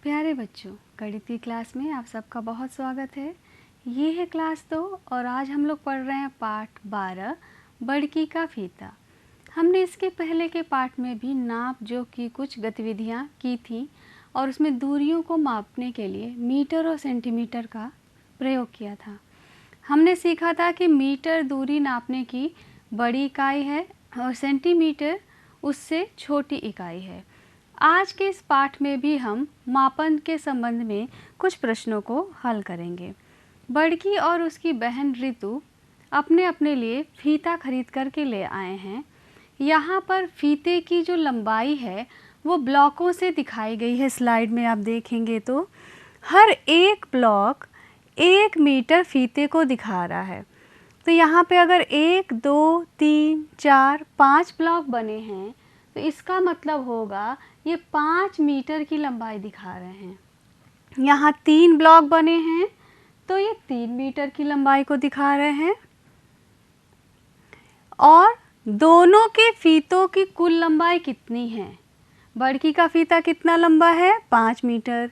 प्यारे बच्चों, गणित की क्लास में आप सबका बहुत स्वागत है। ये है क्लास 2 और आज हम लोग पढ़ रहे हैं पाठ 12 बड़की का फीता। हमने इसके पहले के पाठ में भी नाप जो की कुछ गतिविधियाँ की थी और उसमें दूरियों को मापने के लिए मीटर और सेंटीमीटर का प्रयोग किया था। हमने सीखा था कि मीटर दूरी नापने की बड़ी इकाई है और सेंटीमीटर उससे छोटी इकाई है। आज के इस पाठ में भी हम मापन के संबंध में कुछ प्रश्नों को हल करेंगे। बड़की और उसकी बहन ऋतु अपने अपने लिए फीता खरीद कर के ले आए हैं। यहाँ पर फीते की जो लंबाई है वो ब्लॉकों से दिखाई गई है। स्लाइड में आप देखेंगे तो हर एक ब्लॉक 1 मीटर फीते को दिखा रहा है। तो यहाँ पे अगर 1, 2, 3, 4, 5 ब्लॉक बने हैं तो इसका मतलब होगा ये 5 मीटर की लंबाई दिखा रहे हैं। यहाँ 3 ब्लॉक बने हैं तो ये 3 मीटर की लंबाई को दिखा रहे हैं और दोनों के फीतों की कुल लंबाई कितनी है। बड़की का फीता कितना लंबा है 5 मीटर,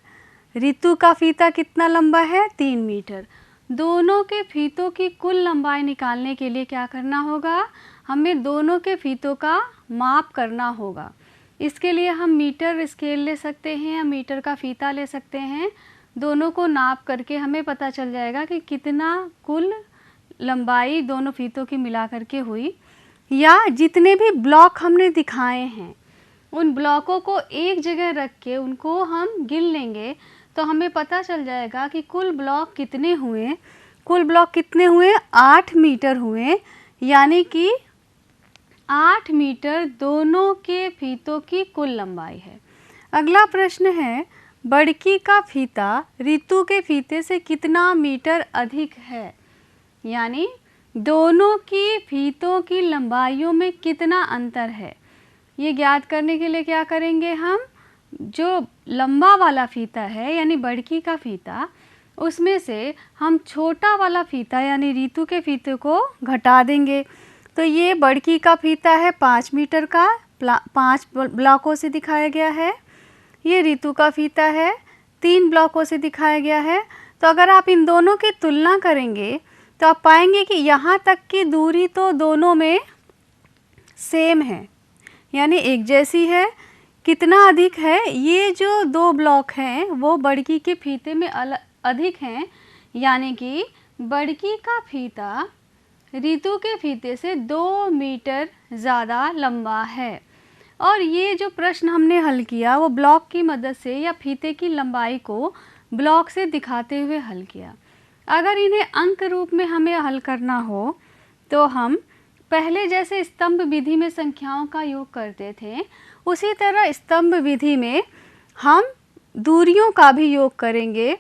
ऋतु का फीता कितना लंबा है 3 मीटर। दोनों के फीतों की कुल लंबाई निकालने के लिए क्या करना होगा, हमें दोनों के फीतों का माप करना होगा। इसके लिए हम मीटर स्केल ले सकते हैं या मीटर का फीता ले सकते हैं। दोनों को नाप करके हमें पता चल जाएगा कि कितना कुल लंबाई दोनों फीतों की मिला करके हुई। या जितने भी ब्लॉक हमने दिखाए हैं उन ब्लॉकों को एक जगह रख के उनको हम गिन लेंगे तो हमें पता चल जाएगा कि कुल ब्लॉक कितने हुए। कुल ब्लॉक कितने हुए 8 मीटर हुए, यानी कि 8 मीटर दोनों के फीतों की कुल लंबाई है। अगला प्रश्न है, बड़की का फीता ऋतु के फीते से कितना मीटर अधिक है, यानी दोनों की फीतों की लंबाइयों में कितना अंतर है। ये ज्ञात करने के लिए क्या करेंगे, हम जो लंबा वाला फीता है यानी बड़की का फीता, उसमें से हम छोटा वाला फीता यानी ऋतु के फीते को घटा देंगे। तो ये बड़की का फीता है 5 मीटर का, 5 ब्लॉकों से दिखाया गया है। ये ऋतु का फीता है 3 ब्लॉकों से दिखाया गया है। तो अगर आप इन दोनों की तुलना करेंगे तो आप पाएंगे कि यहाँ तक की दूरी तो दोनों में सेम है, यानी एक जैसी है। कितना अधिक है, ये जो 2 ब्लॉक हैं वो बड़की के फीते में अधिक हैं, यानी कि बड़की का फीता ऋतु के फीते से 2 मीटर ज़्यादा लंबा है। और ये जो प्रश्न हमने हल किया वो ब्लॉक की मदद से या फीते की लंबाई को ब्लॉक से दिखाते हुए हल किया। अगर इन्हें अंक रूप में हमें हल करना हो तो हम पहले जैसे स्तंभ विधि में संख्याओं का योग करते थे, उसी तरह स्तंभ विधि में हम दूरियों का भी योग करेंगे।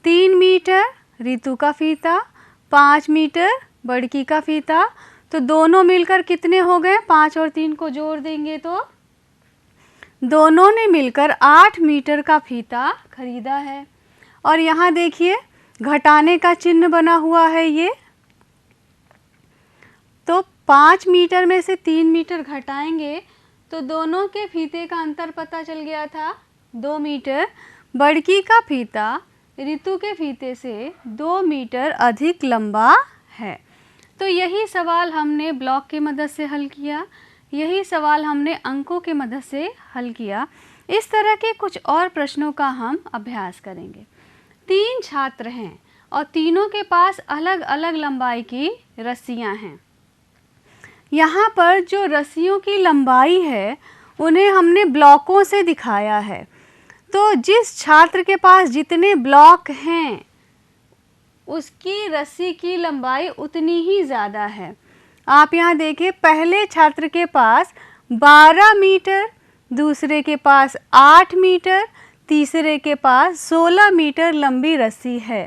3 मीटर ऋतु का फीता, 5 मीटर बड़की का फीता, तो दोनों मिलकर कितने हो गए, 5 और 3 को जोड़ देंगे तो दोनों ने मिलकर 8 मीटर का फीता खरीदा है। और यहाँ देखिए घटाने का चिन्ह बना हुआ है ये, तो 5 मीटर में से 3 मीटर घटाएंगे तो दोनों के फीते का अंतर पता चल गया था 2 मीटर। बड़की का फीता ऋतु के फीते से 2 मीटर अधिक लंबा है। तो यही सवाल हमने ब्लॉक की मदद से हल किया, यही सवाल हमने अंकों की मदद से हल किया। इस तरह के कुछ और प्रश्नों का हम अभ्यास करेंगे। 3 छात्र हैं और तीनों के पास अलग अलग लंबाई की रस्सियां हैं। यहाँ पर जो रस्सियों की लंबाई है उन्हें हमने ब्लॉकों से दिखाया है। तो जिस छात्र के पास जितने ब्लॉक हैं उसकी रस्सी की लंबाई उतनी ही ज़्यादा है। आप यहाँ देखिए, पहले छात्र के पास 12 मीटर, दूसरे के पास 8 मीटर, तीसरे के पास 16 मीटर लंबी रस्सी है।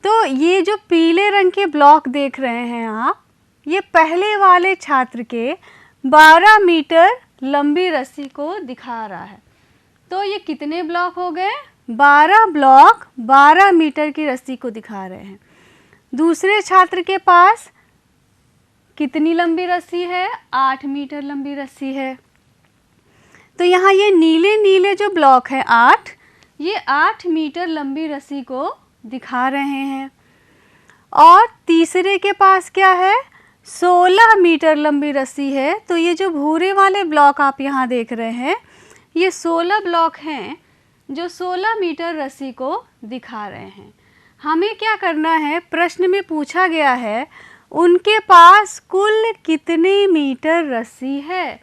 तो ये जो पीले रंग के ब्लॉक देख रहे हैं आप, ये पहले वाले छात्र के 12 मीटर लंबी रस्सी को दिखा रहा है। तो ये कितने ब्लॉक हो गए, 12 ब्लॉक 12 मीटर की रस्सी को दिखा रहे हैं। दूसरे छात्र के पास कितनी लंबी रस्सी है, 8 मीटर लंबी रस्सी है। तो यहाँ ये नीले नीले जो ब्लॉक है 8, ये 8 मीटर लंबी रस्सी को दिखा रहे हैं और तीसरे के पास क्या है, 16 मीटर लंबी रस्सी है। तो ये जो भूरे वाले ब्लॉक आप यहाँ देख रहे हैं, ये 16 ब्लॉक हैं जो 16 मीटर रस्सी को दिखा रहे हैं। हमें क्या करना है, प्रश्न में पूछा गया है उनके पास कुल कितने मीटर रस्सी है।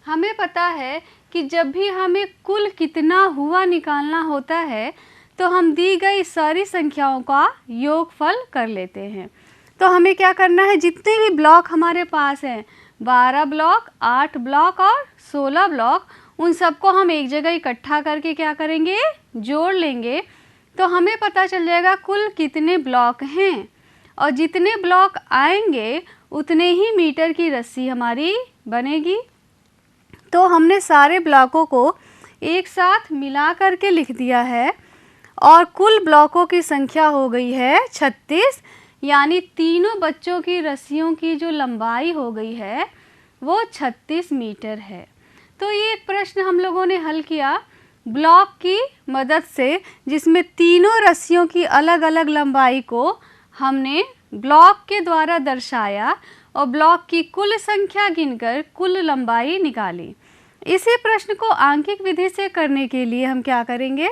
हमें पता है कि जब भी हमें कुल कितना हुआ निकालना होता है तो हम दी गई सारी संख्याओं का योगफल कर लेते हैं। तो हमें क्या करना है, जितने भी ब्लॉक हमारे पास हैं, 12 ब्लॉक, 8 ब्लॉक और 16 ब्लॉक, उन सबको हम एक जगह इकट्ठा करके क्या करेंगे, जोड़ लेंगे। तो हमें पता चल जाएगा कुल कितने ब्लॉक हैं और जितने ब्लॉक आएंगे उतने ही मीटर की रस्सी हमारी बनेगी। तो हमने सारे ब्लॉकों को एक साथ मिला करके लिख दिया है और कुल ब्लॉकों की संख्या हो गई है 36, यानी तीनों बच्चों की रस्सियों की जो लंबाई हो गई है वो 36 मीटर है। तो ये एक प्रश्न हम लोगों ने हल किया ब्लॉक की मदद से, जिसमें तीनों रस्सियों की अलग अलग लंबाई को हमने ब्लॉक के द्वारा दर्शाया और ब्लॉक की कुल संख्या गिनकर कुल लंबाई निकाली। इसी प्रश्न को आंकिक विधि से करने के लिए हम क्या करेंगे,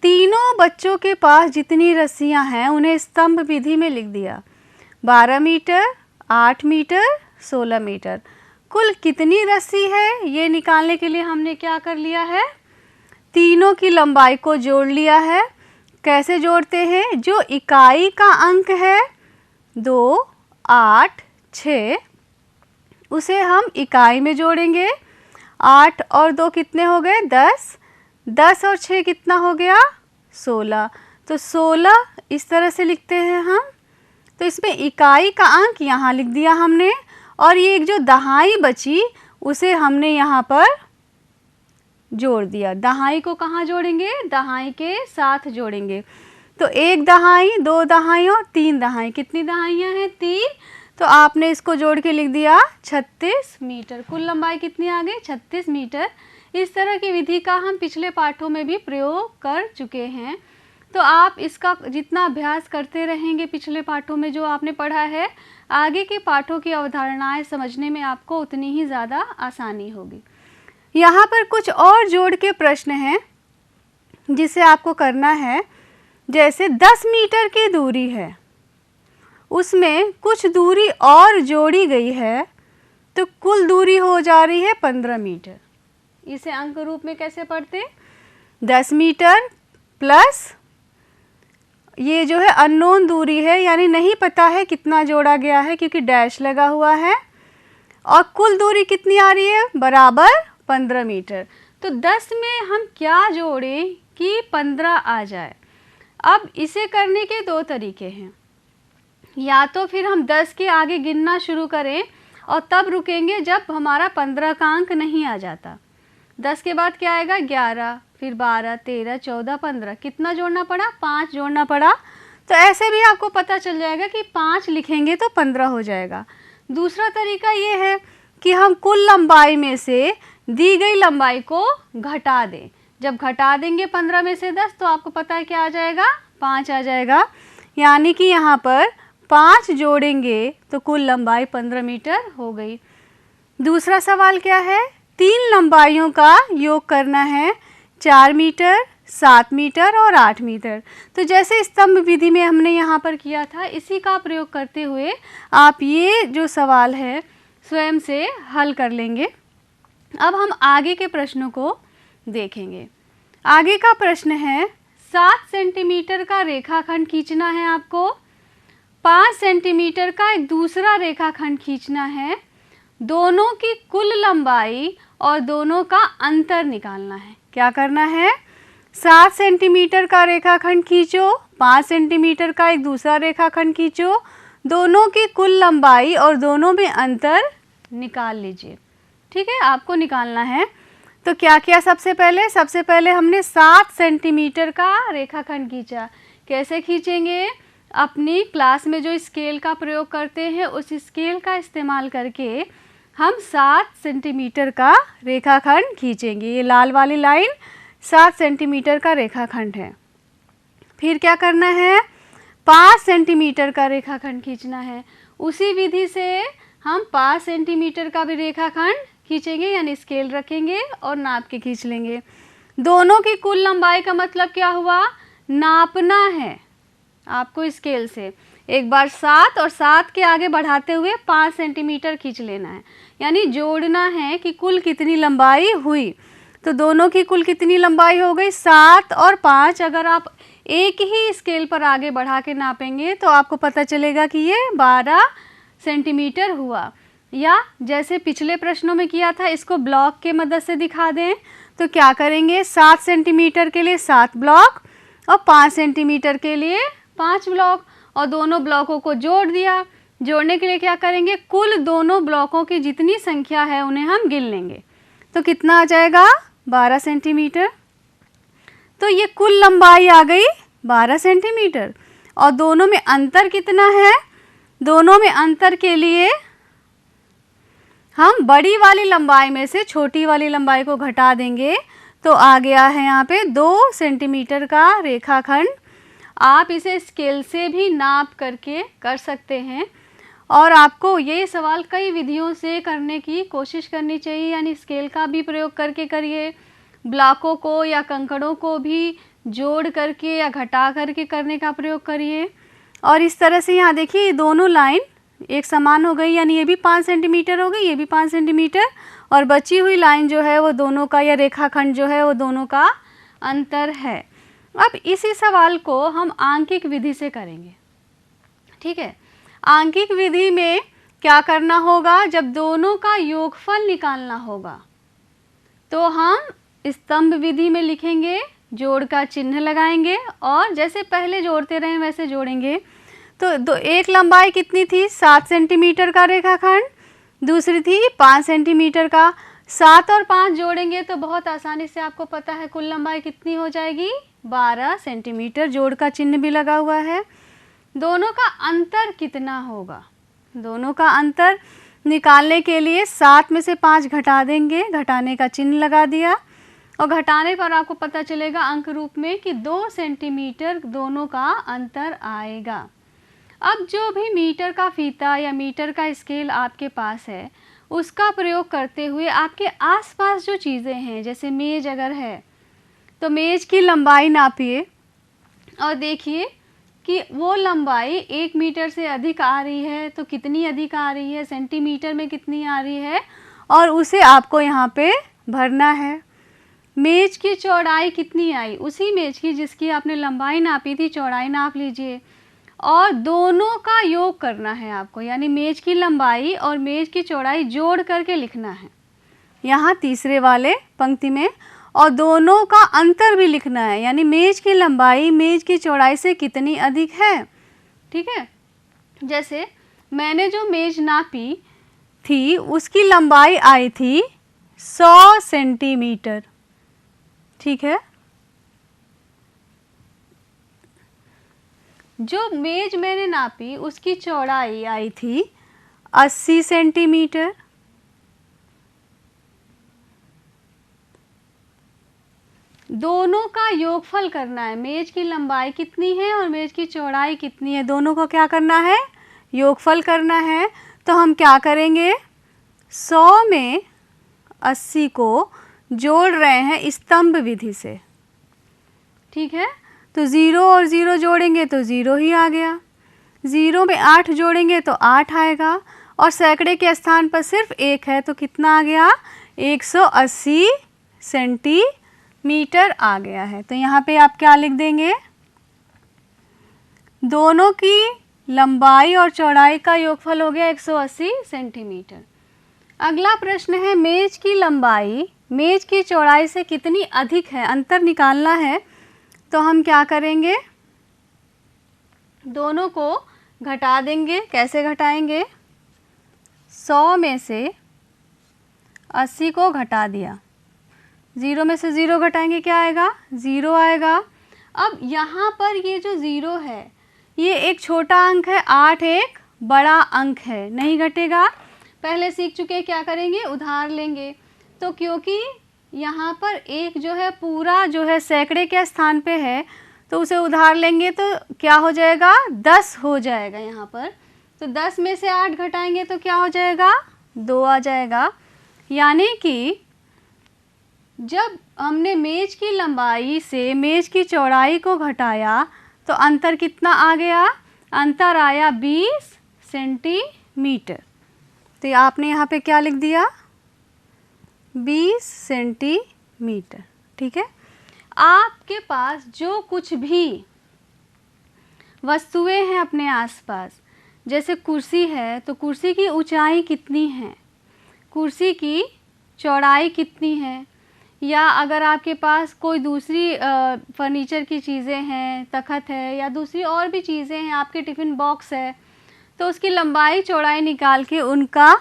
तीनों बच्चों के पास जितनी रस्सियां हैं उन्हें स्तंभ विधि में लिख दिया। 12 मीटर, 8 मीटर, 16 मीटर, कुल कितनी रस्सी है ये निकालने के लिए हमने क्या कर लिया है, तीनों की लंबाई को जोड़ लिया है। कैसे जोड़ते हैं, जो इकाई का अंक है 2, 8, 6, उसे हम इकाई में जोड़ेंगे। 8 और 2 कितने हो गए, 10, 10 और 6 कितना हो गया, 16। तो 16 इस तरह से लिखते हैं हम। तो इसमें इकाई का अंक यहाँ लिख दिया हमने और ये एक जो दहाई बची उसे हमने यहाँ पर जोड़ दिया। दहाई को कहाँ जोड़ेंगे, दहाई के साथ जोड़ेंगे। तो 1 दहाई, 2 दहाई और 3 दहाई, कितनी दहाइयाँ हैं, 3। तो आपने इसको जोड़ के लिख दिया 36 मीटर। कुल लंबाई कितनी आ गई, 36 मीटर। इस तरह की विधि का हम पिछले पाठों में भी प्रयोग कर चुके हैं। तो आप इसका जितना अभ्यास करते रहेंगे पिछले पाठों में जो आपने पढ़ा है, आगे के पाठों की अवधारणाएं समझने में आपको उतनी ही ज़्यादा आसानी होगी। यहाँ पर कुछ और जोड़ के प्रश्न हैं जिसे आपको करना है। जैसे 10 मीटर की दूरी है, उसमें कुछ दूरी और जोड़ी गई है तो कुल दूरी हो जा रही है 15 मीटर। इसे अंक रूप में कैसे पढ़ते, 10 मीटर प्लस ये जो है अननोन दूरी है, यानी नहीं पता है कितना जोड़ा गया है क्योंकि डैश लगा हुआ है, और कुल दूरी कितनी आ रही है, बराबर 15 मीटर। तो 10 में हम क्या जोड़ें कि 15 आ जाए। अब इसे करने के 2 तरीके हैं, या तो फिर हम 10 के आगे गिनना शुरू करें और तब रुकेंगे जब हमारा 15 का अंक नहीं आ जाता। 10 के बाद क्या आएगा, 11, फिर 12, 13, 14, 15, कितना जोड़ना पड़ा, 5 जोड़ना पड़ा। तो ऐसे भी आपको पता चल जाएगा कि 5 लिखेंगे तो 15 हो जाएगा। दूसरा तरीका ये है कि हम कुल लंबाई में से दी गई लंबाई को घटा दें। जब घटा देंगे 15 में से 10 तो आपको पता है क्या आ जाएगा, 5 आ जाएगा। यानी कि यहाँ पर 5 जोड़ेंगे तो कुल लंबाई 15 मीटर हो गई। दूसरा सवाल क्या है, 3 लंबाइयों का योग करना है, 4 मीटर, 7 मीटर और 8 मीटर। तो जैसे स्तंभ विधि में हमने यहाँ पर किया था, इसी का प्रयोग करते हुए आप ये जो सवाल है स्वयं से हल कर लेंगे। अब हम आगे के प्रश्नों को देखेंगे। आगे का प्रश्न है, 7 सेंटीमीटर का रेखाखंड खींचना है आपको, 5 सेंटीमीटर का एक दूसरा रेखाखंड खींचना है, दोनों की कुल लंबाई और दोनों का अंतर निकालना है। क्या करना है, 7 सेंटीमीटर का रेखाखंड खींचो, 5 सेंटीमीटर का एक दूसरा रेखाखंड खींचो, दोनों की कुल लंबाई और दोनों में अंतर निकाल लीजिए। ठीक है, आपको निकालना है। तो क्या किया, सबसे पहले हमने 7 सेंटीमीटर का रेखाखंड खींचा। कैसे खींचेंगे, अपनी क्लास में जो स्केल का प्रयोग करते हैं उस स्केल का इस्तेमाल करके हम 7 सेंटीमीटर का रेखाखंड खींचेंगे। ये लाल वाली लाइन 7 सेंटीमीटर का रेखाखंड है। फिर क्या करना है, 5 सेंटीमीटर का रेखाखंड खींचना है। उसी विधि से हम 5 सेंटीमीटर का भी रेखाखंड खींचेंगे, यानी स्केल रखेंगे और नाप के खींच लेंगे। दोनों की कुल लंबाई का मतलब क्या हुआ, नापना है आपको स्केल से। एक बार 7 और 7 के आगे बढ़ाते हुए 5 सेंटीमीटर खींच लेना है, यानी जोड़ना है कि कुल कितनी लंबाई हुई। तो दोनों की कुल कितनी लंबाई हो गई, 7 और 5। अगर आप एक ही स्केल पर आगे बढ़ा के नापेंगे तो आपको पता चलेगा कि ये 12 सेंटीमीटर हुआ। या जैसे पिछले प्रश्नों में किया था, इसको ब्लॉक के मदद से दिखा दें तो क्या करेंगे, 7 सेंटीमीटर के लिए 7 ब्लॉक और 5 सेंटीमीटर के लिए 5 ब्लॉक, और दोनों ब्लॉकों को जोड़ दिया। जोड़ने के लिए क्या करेंगे, कुल दोनों ब्लॉकों की जितनी संख्या है उन्हें हम गिन लेंगे। तो कितना आ जाएगा, 12 सेंटीमीटर। तो ये कुल लंबाई आ गई 12 सेंटीमीटर। और दोनों में अंतर कितना है, दोनों में अंतर के लिए हम बड़ी वाली लंबाई में से छोटी वाली लंबाई को घटा देंगे तो आ गया है यहाँ पे 2 सेंटीमीटर का रेखाखंड। आप इसे स्केल से भी नाप करके कर सकते हैं, और आपको ये सवाल कई विधियों से करने की कोशिश करनी चाहिए, यानी स्केल का भी प्रयोग करके करिए, ब्लॉकों को या कंकड़ों को भी जोड़ करके या घटा करके करने का प्रयोग करिए। और इस तरह से यहाँ देखिए दोनों लाइन एक समान हो गई, यानी ये भी 5 सेंटीमीटर हो गई, ये भी 5 सेंटीमीटर, और बची हुई लाइन जो है वो दोनों का, या रेखाखंड जो है वो दोनों का अंतर है। अब इसी सवाल को हम आंकिक विधि से करेंगे, ठीक है। आंकिक विधि में क्या करना होगा, जब दोनों का योगफल निकालना होगा तो हम स्तंभ विधि में लिखेंगे, जोड़ का चिन्ह लगाएंगे और जैसे पहले जोड़ते रहे वैसे जोड़ेंगे। तो एक लंबाई कितनी थी, 7 सेंटीमीटर का रेखाखंड, दूसरी थी 5 सेंटीमीटर का। 7 और 5 जोड़ेंगे तो बहुत आसानी से आपको पता है कुल लंबाई कितनी हो जाएगी, 12 सेंटीमीटर। जोड़ का चिन्ह भी लगा हुआ है। दोनों का अंतर कितना होगा, दोनों का अंतर निकालने के लिए 7 में से 5 घटा देंगे, घटाने का चिन्ह लगा दिया, और घटाने पर आपको पता चलेगा अंक रूप में कि 2 सेंटीमीटर दोनों का अंतर आएगा। अब जो भी मीटर का फीता या मीटर का स्केल आपके पास है उसका प्रयोग करते हुए आपके आसपास जो चीज़ें हैं, जैसे मेज अगर है तो मेज की लंबाई नापिए और देखिए कि वो लंबाई 1 मीटर से अधिक आ रही है तो कितनी अधिक आ रही है, सेंटीमीटर में कितनी आ रही है, और उसे आपको यहाँ पे भरना है। मेज की चौड़ाई कितनी आई, उसी मेज की जिसकी आपने लंबाई नापी थी चौड़ाई नाप लीजिए, और दोनों का योग करना है आपको, यानी मेज की लंबाई और मेज की चौड़ाई जोड़ करके लिखना है यहाँ तीसरे वाले पंक्ति में, और दोनों का अंतर भी लिखना है, यानी मेज की लंबाई मेज की चौड़ाई से कितनी अधिक है, ठीक है। जैसे मैंने जो मेज नापी थी उसकी लंबाई आई थी 100 सेंटीमीटर, ठीक है। जो मेज मैंने नापी उसकी चौड़ाई आई थी 80 सेंटीमीटर। दोनों का योगफल करना है, मेज की लंबाई कितनी है और मेज की चौड़ाई कितनी है, दोनों को क्या करना है, योगफल करना है। तो हम क्या करेंगे, 100 में 80 को जोड़ रहे हैं स्तंभ विधि से, ठीक है। तो 0 और 0 जोड़ेंगे तो 0 ही आ गया, 0 में 8 जोड़ेंगे तो 8 आएगा, और सैकड़े के स्थान पर सिर्फ 1 है तो कितना आ गया, 180 सेंटीमीटर आ गया है। तो यहाँ पे आप क्या लिख देंगे, दोनों की लंबाई और चौड़ाई का योगफल हो गया 180 सेंटीमीटर। अगला प्रश्न है, मेज की लंबाई मेज की चौड़ाई से कितनी अधिक है, अंतर निकालना है। तो हम क्या करेंगे, दोनों को घटा देंगे। कैसे घटाएंगे, 100 में से 80 को घटा दिया, 0 में से 0 घटाएंगे क्या आएगा, 0 आएगा। अब यहाँ पर ये जो 0 है ये एक छोटा अंक है, 8 एक बड़ा अंक है, नहीं घटेगा। पहले सीख चुके, क्या करेंगे, उधार लेंगे। तो क्योंकि यहाँ पर एक जो है पूरा जो है सैकड़े के स्थान पे है, तो उसे उधार लेंगे तो क्या हो जाएगा, 10 हो जाएगा यहाँ पर। तो 10 में से 8 घटाएंगे तो क्या हो जाएगा, 2 आ जाएगा। यानी कि जब हमने मेज की लंबाई से मेज की चौड़ाई को घटाया तो अंतर कितना आ गया, अंतर आया 20 सेंटीमीटर। तो आपने यहाँ पे क्या लिख दिया, 20 सेंटीमीटर। ठीक है। आपके पास जो कुछ भी वस्तुएं हैं अपने आसपास, जैसे कुर्सी है तो कुर्सी की ऊंचाई कितनी है, कुर्सी की चौड़ाई कितनी है, या अगर आपके पास कोई दूसरी फर्नीचर की चीज़ें हैं, तख़्त है या दूसरी और भी चीज़ें हैं, आपके टिफ़िन बॉक्स है, तो उसकी लंबाई चौड़ाई निकाल के उनका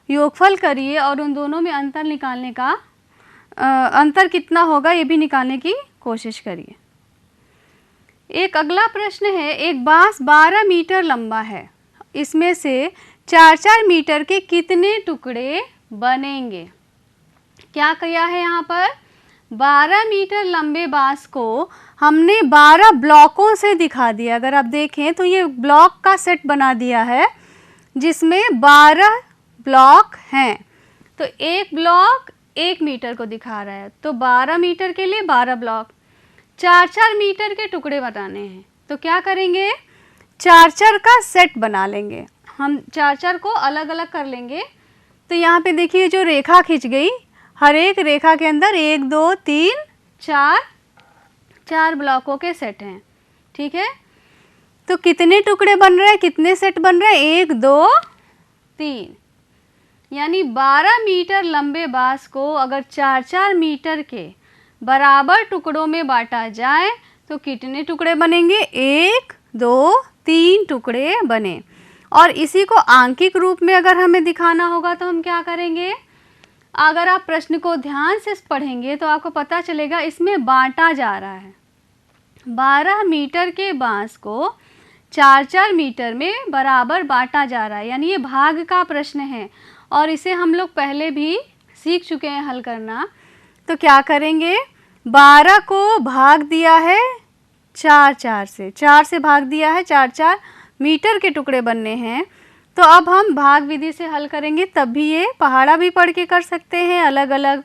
योगफल करिए और उन दोनों में अंतर निकालने का अंतर कितना होगा ये भी निकालने की कोशिश करिए। एक अगला प्रश्न है, एक बांस 12 मीटर लंबा है, इसमें से 4-4 मीटर के कितने टुकड़े बनेंगे। क्या किया है यहाँ पर, 12 मीटर लंबे बांस को हमने 12 ब्लॉकों से दिखा दिया। अगर आप देखें तो ये ब्लॉक का सेट बना दिया है जिसमें 12 ब्लॉक हैं। तो एक ब्लॉक 1 मीटर को दिखा रहा है, तो 12 मीटर के लिए 12 ब्लॉक, 4-4 मीटर के टुकड़े बनाने हैं। तो क्या करेंगे, 4-4 का सेट बना लेंगे। हम 4-4 को अलग अलग कर लेंगे। तो यहाँ पे देखिए जो रेखा खींच गई, हर एक रेखा के अंदर 1 2 3 4 ब्लॉकों के सेट हैं। ठीक है। तो कितने टुकड़े बन रहे हैं, कितने सेट बन रहे हैं, 1 2 3, यानी 12 मीटर लंबे बांस को अगर 4-4 मीटर के बराबर टुकड़ों में बांटा जाए तो कितने टुकड़े बनेंगे, 1 2 3 टुकड़े बने। और इसी को आंकिक रूप में अगर हमें दिखाना होगा तो हम क्या करेंगे, अगर आप प्रश्न को ध्यान से पढ़ेंगे तो आपको पता चलेगा इसमें बांटा जा रहा है। 12 मीटर के बांस को 4-4 मीटर में बराबर बांटा जा रहा है, यानी ये भाग का प्रश्न है और इसे हम लोग पहले भी सीख चुके हैं हल करना। तो क्या करेंगे, 12 को भाग दिया है 4-4 से, 4 से भाग दिया है, 4-4 मीटर के टुकड़े बनने हैं। तो अब हम भाग विधि से हल करेंगे, तब भी ये पहाड़ा भी पढ़ के कर सकते हैं, अलग अलग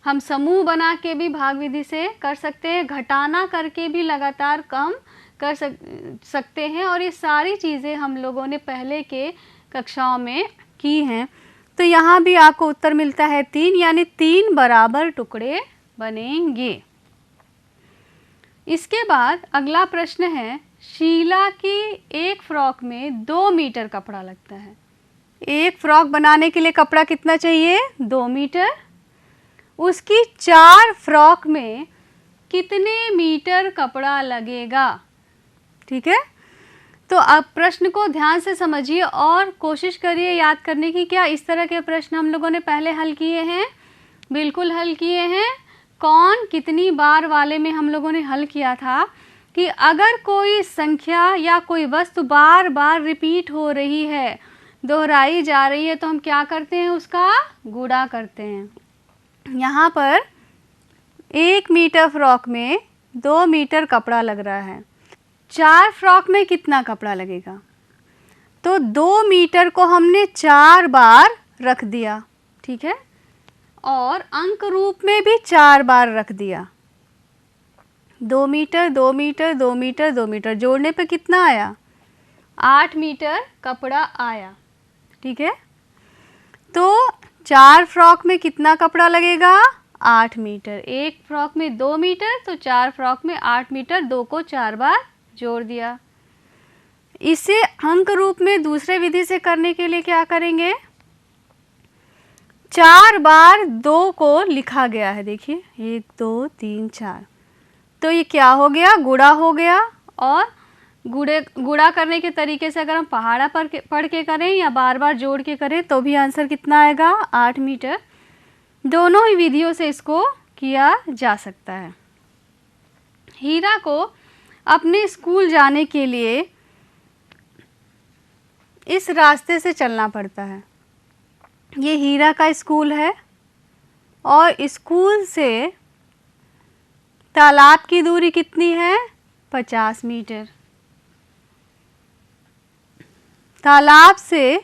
हम समूह बना के भी भाग विधि से कर सकते हैं, घटाना करके भी लगातार कम कर सकते हैं। और ये सारी चीज़ें हम लोगों ने पहले के कक्षाओं में की हैं। तो यहाँ भी आपको उत्तर मिलता है 3, यानी 3 बराबर टुकड़े बनेंगे। इसके बाद अगला प्रश्न है, शीला की एक फ्रॉक में 2 मीटर कपड़ा लगता है। एक फ्रॉक बनाने के लिए कपड़ा कितना चाहिए, 2 मीटर। उसकी 4 फ्रॉक में कितने मीटर कपड़ा लगेगा। ठीक है। तो अब प्रश्न को ध्यान से समझिए और कोशिश करिए याद करने की। क्या इस तरह के प्रश्न हम लोगों ने पहले हल किए हैं, बिल्कुल हल किए हैं। कौन कितनी बार वाले में हम लोगों ने हल किया था कि अगर कोई संख्या या कोई वस्तु बार बार रिपीट हो रही है, दोहराई जा रही है, तो हम क्या करते हैं, उसका गुणा करते हैं। यहाँ पर 1 मीटर फ्रॉक में 2 मीटर कपड़ा लग रहा है, 4 फ्रॉक में कितना कपड़ा लगेगा। तो 2 मीटर को हमने 4 बार रख दिया। ठीक है। और अंक रूप में भी 4 बार रख दिया। 2 मीटर 2 मीटर 2 मीटर 2 मीटर जोड़ने पे कितना आया, 8 मीटर कपड़ा आया। ठीक है। तो 4 फ्रॉक में कितना कपड़ा लगेगा, 8 मीटर। एक फ्रॉक में 2 मीटर तो 4 फ्रॉक में 8 मीटर, 2 को 4 बार जोड़ दिया। इसे अंक रूप में दूसरे विधि से करने के लिए क्या करेंगे, 4 बार 2 को लिखा गया है। देखिए 1 2 3 4, तो ये क्या हो गया, गुणा हो गया। और गुणा करने के तरीके से अगर हम पहाड़ा पर पढ़ के करें या बार बार जोड़ के करें तो भी आंसर कितना आएगा, 8 मीटर। दोनों ही विधियों से इसको किया जा सकता है। हीरा को अपने स्कूल जाने के लिए इस रास्ते से चलना पड़ता है। ये हीरा का स्कूल है, और स्कूल से तालाब की दूरी कितनी है? 50 मीटर। तालाब से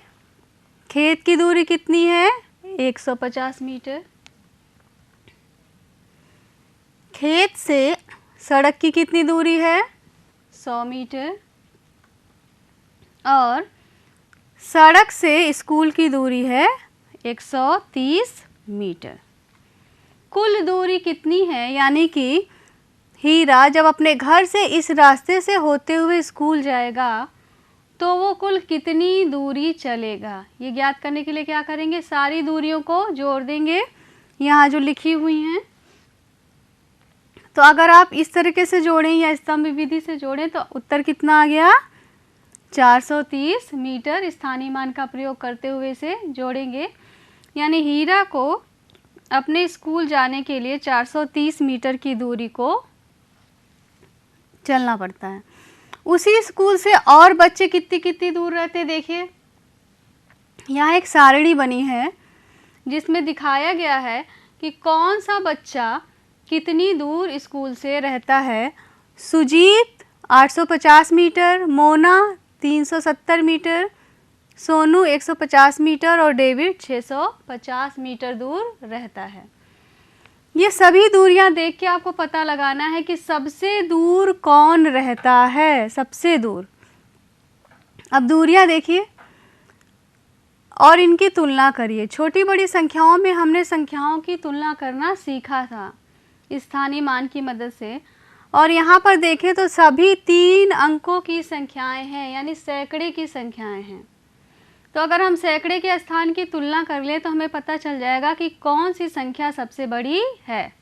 खेत की दूरी कितनी है? 150 मीटर। खेत से सड़क की कितनी दूरी है? 100 मीटर। और सड़क से स्कूल की दूरी है 130 मीटर। कुल दूरी कितनी है? यानी कि हीरा जब अपने घर से इस रास्ते से होते हुए स्कूल जाएगा तो वो कुल कितनी दूरी चलेगा, ये ज्ञात करने के लिए क्या करेंगे? सारी दूरियों को जोड़ देंगे यहाँ जो लिखी हुई हैं। तो अगर आप इस तरीके से जोड़ें या स्तंभ विधि से जोड़ें तो उत्तर कितना आ गया? 430 मीटर। स्थानीय मान का प्रयोग करते हुए इसे जोड़ेंगे, यानी हीरा को अपने स्कूल जाने के लिए 430 मीटर की दूरी को चलना पड़ता है। उसी स्कूल से और बच्चे कितनी कितनी दूर रहते, देखिए यहाँ एक सारणी बनी है जिसमें दिखाया गया है कि कौन सा बच्चा कितनी दूर स्कूल से रहता है। Sujeet 850 metre, Mona 370 metre, Sonu 150 metre और डेविड 650 मीटर दूर रहता है। ये सभी दूरियां देख के आपको पता लगाना है कि सबसे दूर कौन रहता है, सबसे दूर। अब दूरियां देखिए और इनकी तुलना करिए। छोटी बड़ी संख्याओं में हमने संख्याओं की तुलना करना सीखा था स्थानीय मान की मदद से, और यहाँ पर देखें तो सभी 3 अंकों की संख्याएं हैं, यानी सैकड़े की संख्याएं हैं। तो अगर हम सैकड़े के स्थान की तुलना कर लें तो हमें पता चल जाएगा कि कौन सी संख्या सबसे बड़ी है।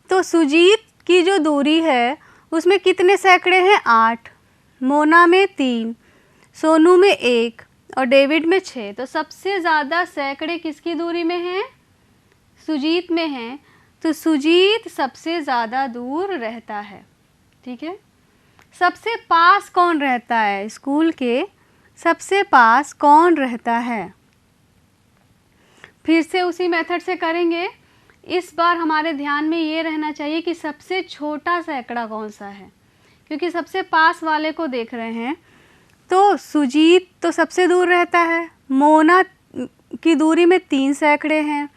तो सुजीत की जो दूरी है उसमें कितने सैकड़े हैं? 8, मोना में 3, सोनू में 1 और डेविड में 6। तो सबसे ज़्यादा सैकड़े किसकी दूरी में हैं? सुजीत में हैं। तो सुजीत सबसे ज़्यादा दूर रहता है। ठीक है, सबसे पास कौन रहता है? स्कूल के सबसे पास कौन रहता है? फिर से उसी मेथड से करेंगे। इस बार हमारे ध्यान में ये रहना चाहिए कि सबसे छोटा सैकड़ा कौन सा है, क्योंकि सबसे पास वाले को देख रहे हैं। तो सुजीत तो सबसे दूर रहता है, मोना की दूरी में 3 सैकड़े हैं,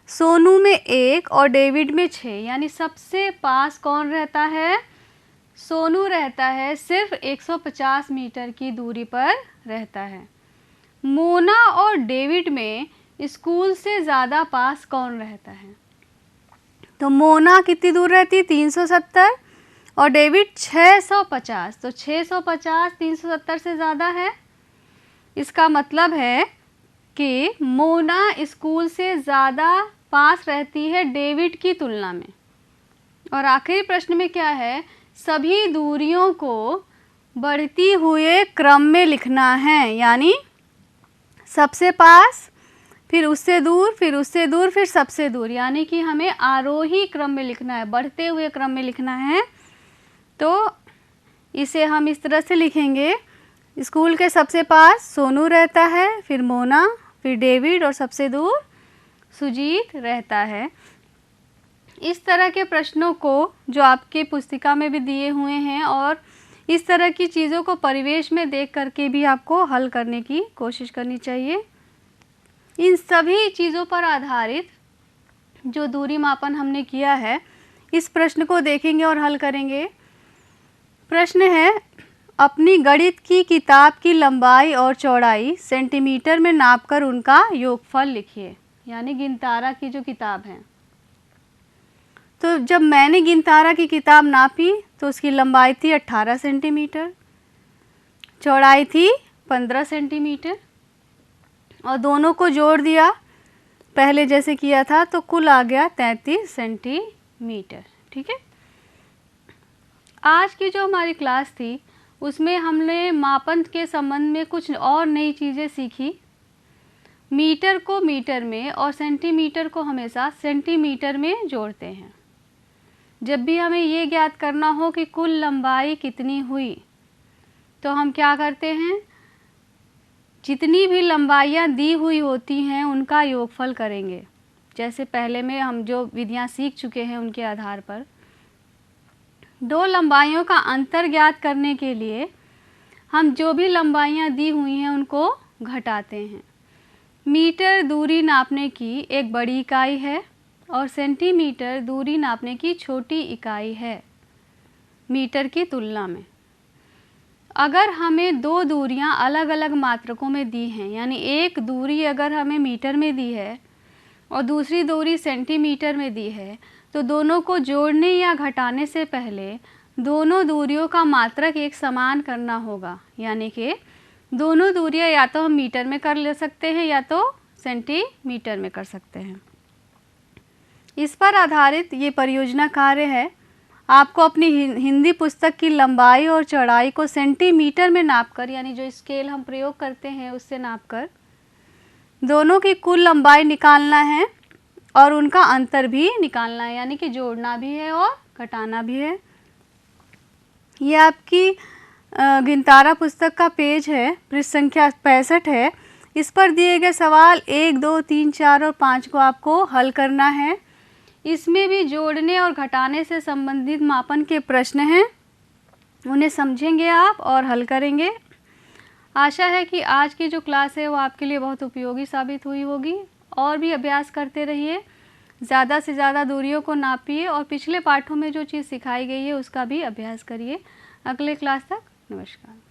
सोनू में 1 और डेविड में 6, यानी सबसे पास कौन रहता है? सोनू रहता है, सिर्फ 150 मीटर की दूरी पर रहता है। मोना और डेविड में स्कूल से ज़्यादा पास कौन रहता है? तो मोना कितनी दूर रहती है? 370 और डेविड 650। तो 650 370 से ज़्यादा है। इसका मतलब है कि मोना स्कूल से ज़्यादा पास रहती है डेविड की तुलना में। और आखिरी प्रश्न में क्या है? सभी दूरियों को बढ़ती हुए क्रम में लिखना है, यानी सबसे पास, फिर उससे दूर, फिर उससे दूर, फिर सबसे दूर, यानी कि हमें आरोही क्रम में लिखना है, बढ़ते हुए क्रम में लिखना है। तो इसे हम इस तरह से लिखेंगे। स्कूल के सबसे पास सोनू रहता है, फिर मोना, फिर डेविड और सबसे दूर सुजीत रहता है। इस तरह के प्रश्नों को जो आपके पुस्तिका में भी दिए हुए हैं और इस तरह की चीज़ों को परिवेश में देख करके भी आपको हल करने की कोशिश करनी चाहिए। इन सभी चीज़ों पर आधारित जो दूरी मापन हमने किया है, इस प्रश्न को देखेंगे और हल करेंगे। प्रश्न है, अपनी गणित की किताब की लंबाई और चौड़ाई सेंटीमीटर में नापकर उनका योगफल लिखिए। यानी गिनतारा की जो किताब है, तो जब मैंने गिनतारा की किताब नापी तो उसकी लंबाई थी 18 सेंटीमीटर, चौड़ाई थी 15 सेंटीमीटर और दोनों को जोड़ दिया पहले जैसे किया था तो कुल आ गया 33 सेंटीमीटर। ठीक है, आज की जो हमारी क्लास थी उसमें हमने मापन के संबंध में कुछ और नई चीज़ें सीखी। मीटर को मीटर में और सेंटीमीटर को हमेशा सेंटीमीटर में जोड़ते हैं। जब भी हमें ये ज्ञात करना हो कि कुल लंबाई कितनी हुई तो हम क्या करते हैं, जितनी भी लंबाइयाँ दी हुई होती हैं उनका योगफल करेंगे, जैसे पहले में हम जो विधियाँ सीख चुके हैं उनके आधार पर। दो लंबाइयों का अंतर ज्ञात करने के लिए हम जो भी लंबाइयाँ दी हुई हैं उनको घटाते हैं। मीटर दूरी नापने की एक बड़ी इकाई है और सेंटीमीटर दूरी नापने की छोटी इकाई है मीटर की तुलना में। अगर हमें दो दूरियां अलग अलग मात्रकों में दी हैं, यानी एक दूरी अगर हमें मीटर में दी है और दूसरी दूरी सेंटीमीटर में दी है, तो दोनों को जोड़ने या घटाने से पहले दोनों दूरियों का मात्रक एक समान करना होगा। यानी कि दोनों दूरियां या तो हम मीटर में कर ले सकते हैं या तो सेंटीमीटर में कर सकते हैं। इस पर आधारित ये परियोजना कार्य है। आपको अपनी हिंदी पुस्तक की लंबाई और चौड़ाई को सेंटीमीटर में नापकर, यानी जो स्केल हम प्रयोग करते हैं उससे नापकर दोनों की कुल लंबाई निकालना है और उनका अंतर भी निकालना है, यानी कि जोड़ना भी है और घटाना भी है। ये आपकी गिनतारा पुस्तक का पेज है, पृष्ठ संख्या 65 है। इस पर दिए गए सवाल 1, 2, 3, 4 और 5 को आपको हल करना है। इसमें भी जोड़ने और घटाने से संबंधित मापन के प्रश्न हैं, उन्हें समझेंगे आप और हल करेंगे। आशा है कि आज की जो क्लास है वो आपके लिए बहुत उपयोगी साबित हुई होगी। और भी अभ्यास करते रहिए, ज़्यादा से ज़्यादा दूरियों को नापिए और पिछले पाठों में जो चीज़ सिखाई गई है उसका भी अभ्यास करिए। अगले क्लास तक नमस्कार।